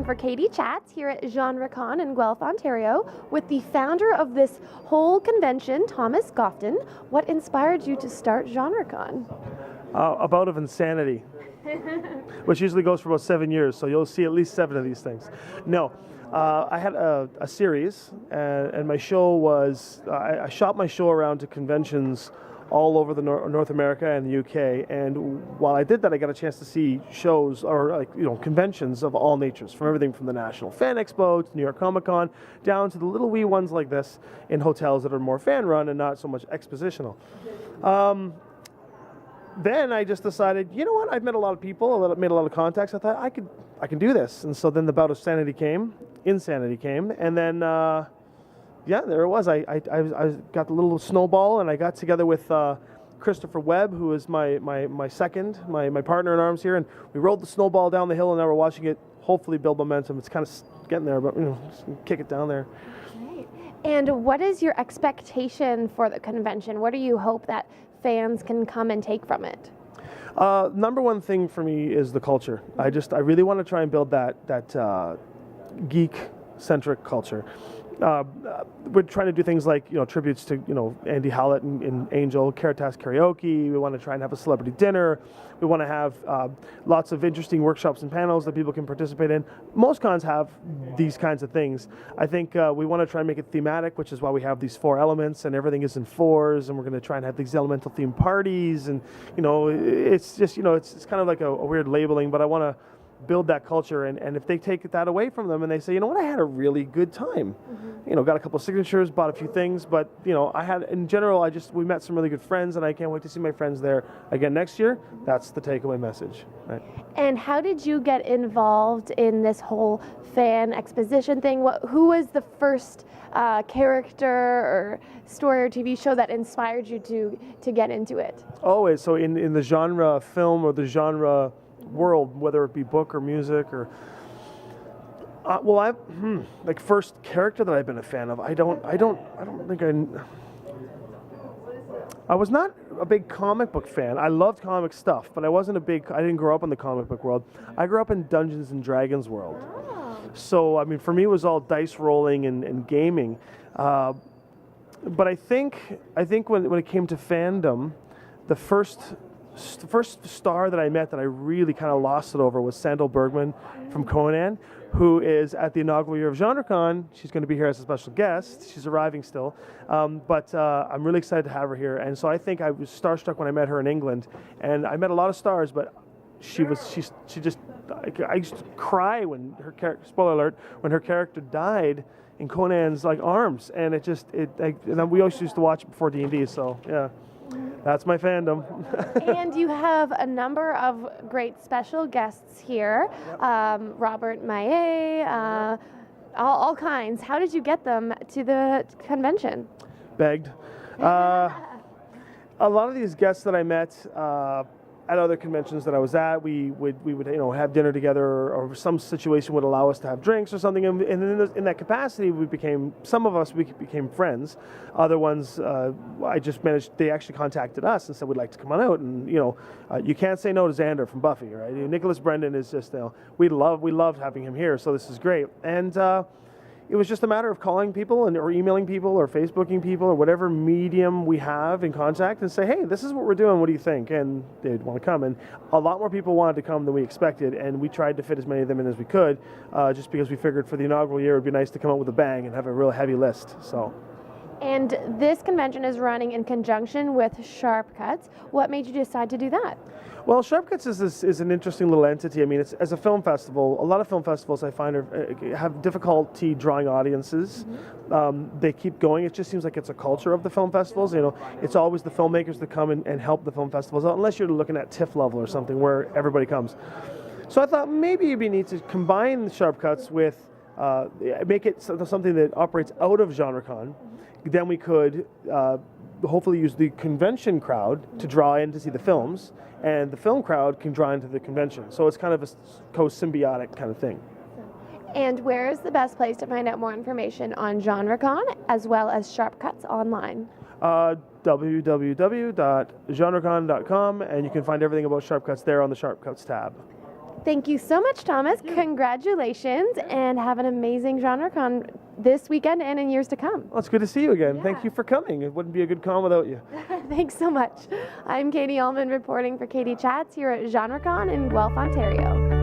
for Katie Chats here at Genrecon in Guelph, Ontario, with the founder of this whole convention, Thomas Gofton. What inspired you to start Genrecon? A bout of insanity, which usually goes for about 7 years, so you'll see at least 7 of these things. No, I had a series, and my show was, I shot my show around to conventions all over the North America and the UK, and while I did that, I got a chance to see shows, or conventions of all natures, from everything from the National Fan Expo to New York Comic Con, down to the little wee ones like this in hotels that are more fan run and not so much expositional. Then I just decided, you know what, I've met a lot of people, made a lot of contacts. I thought I can do this, and so then the bout of insanity came, and then yeah, there it was. I got the little snowball, and I got together with Christopher Webb, who is my partner in arms here, and we rolled the snowball down the hill, and now we're watching it hopefully build momentum. It's kind of getting there, but just kick it down there. Right. And what is your expectation for the convention? What do you hope that fans can come and take from it? Number one thing for me is the culture. I really want to try and build that geek-centric culture. We're trying to do things like tributes to Andy Hallett and Angel, Caritas Karaoke. We want to try and have a celebrity dinner. We want to have lots of interesting workshops and panels that people can participate in. Most cons have these kinds of things. I think we want to try and make it thematic, which is why we have these 4 elements, and everything is in 4s, and we're going to try and have these elemental themed parties, and it's just it's kind of like a weird labeling, but I want to build that culture, and if they take that away from them and they say, you know what, I had a really good time, got a couple of signatures, bought a few things, but I had, in general, we met some really good friends, and I can't wait to see my friends there again next year. That's the takeaway message, right? And how did you get involved in this whole fan exposition thing? Who was the first character or story or TV show that inspired you to get into it? Always. So in the genre film or the genre world, whether it be book or music or like first character that I've been a fan of, I was not a big comic book fan. I loved comic stuff, but I didn't grow up in the comic book world. I grew up in Dungeons and Dragons world. Oh. So I mean, for me it was all dice rolling and gaming, but I think when it came to fandom, the first star that I met that I really kind of lost it over was Sandal Bergman from Conan, who is at the inaugural year of Genrecon. She's going to be here as a special guest. She's arriving still, but I'm really excited to have her here. And so I think I was starstruck when I met her in England, and I met a lot of stars, but I used to cry when her character, spoiler alert, when her character died in Conan's arms, and and then we always used to watch it before D&D. So yeah. That's my fandom. And you have a number of great special guests here. Yep. Robert Maillet, all kinds. How did you get them to the convention? Begged. A lot of these guests that I met at other conventions that I was at, we would have dinner together, or some situation would allow us to have drinks or something, and in that capacity some of us became friends. Other ones they actually contacted us and said, we'd like to come on out, and you can't say no to Xander from Buffy, right? Nicholas Brendan is just, we loved having him here, so this is great. And it was just a matter of calling people or emailing people or Facebooking people or whatever medium we have in contact and say, hey, this is what we're doing, what do you think? And they'd want to come. And a lot more people wanted to come than we expected, and we tried to fit as many of them in as we could, just because we figured for the inaugural year it would be nice to come out with a bang and have a real heavy list. So. And this convention is running in conjunction with Sharp Cuts. What made you decide to do that? Well, Sharp Cuts is an interesting little entity. I mean, it's, as a film festival, a lot of film festivals I find have difficulty drawing audiences. Mm-hmm. They keep going. It just seems like it's a culture of the film festivals. It's always the filmmakers that come and help the film festivals out, unless you're looking at TIFF level or something where everybody comes. So I thought maybe it'd be neat to combine the Sharp Cuts with, make it something that operates out of Genrecon. Then we could hopefully use the convention crowd to draw in to see the films, and the film crowd can draw into the convention. So it's kind of a co-symbiotic kind of thing. And where is the best place to find out more information on Genrecon as well as Sharp Cuts online? www.genrecon.com, and you can find everything about Sharp Cuts there on the Sharp Cuts tab. Thank you so much, Thomas. Congratulations, and have an amazing Genrecon this weekend and in years to come. Well, it's good to see you again. Yeah. Thank you for coming. It wouldn't be a good con without you. Thanks so much. I'm Katie Uhlmann reporting for Katie Chats here at Genrecon in Guelph, Ontario.